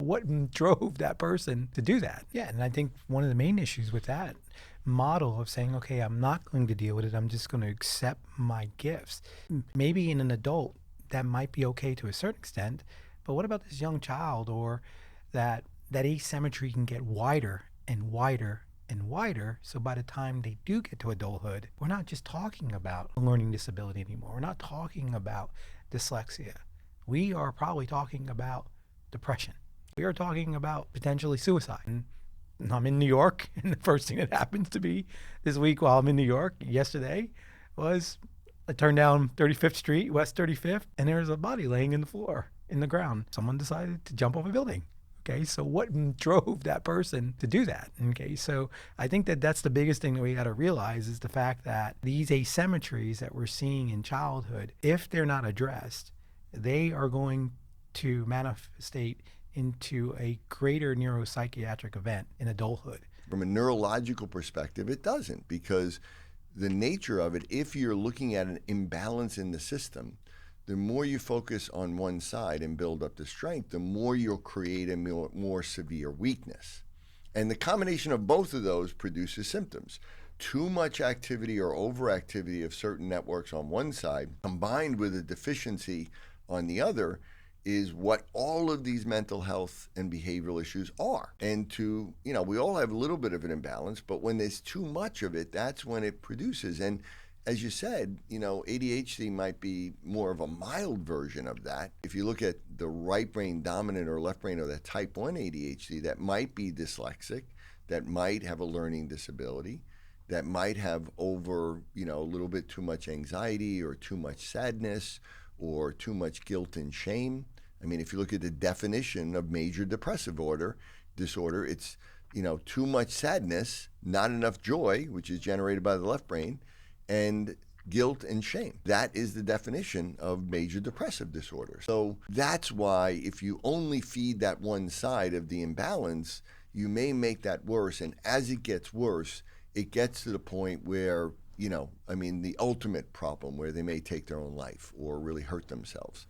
what drove that person to do that? Yeah, and I think one of the main issues with that model of saying, okay, I'm not going to deal with it, I'm just going to accept my gifts. Maybe in an adult, that might be okay to a certain extent, but what about this young child, or that asymmetry can get wider and wider and wider. So by the time they do get to adulthood, we're not just talking about a learning disability anymore. We're not talking about dyslexia. We are probably talking about depression. We are talking about potentially suicide. And I'm in New York, and the first thing that happens to me this week while I'm in New York, yesterday, was I turned down 35th Street, West 35th, and there's a body laying in the floor, in the ground. Someone decided to jump off a building. Okay, so what drove that person to do that? Okay, so I think that that's the biggest thing that we got to realize is the fact that these asymmetries that we're seeing in childhood, if they're not addressed, they are going to manifestate into a greater neuropsychiatric event in adulthood. From a neurological perspective, it doesn't, because the nature of it, if you're looking at an imbalance in the system, the more you focus on one side and build up the strength, the more you'll create a more severe weakness. And the combination of both of those produces symptoms. Too much activity or overactivity of certain networks on one side, combined with a deficiency on the other, is what all of these mental health and behavioral issues are. And we all have a little bit of an imbalance, but when there's too much of it, that's when it produces. And as you said, ADHD might be more of a mild version of that. If you look at the right brain dominant or left brain or that type 1 ADHD, that might be dyslexic, that might have a learning disability, that might have a little bit too much anxiety or too much sadness or too much guilt and shame. I mean, if you look at the definition of major depressive disorder, it's, too much sadness, not enough joy, which is generated by the left brain, and guilt and shame. That is the definition of major depressive disorder. So that's why if you only feed that one side of the imbalance, you may make that worse. And as it gets worse, it gets to the point where, the ultimate problem where they may take their own life or really hurt themselves.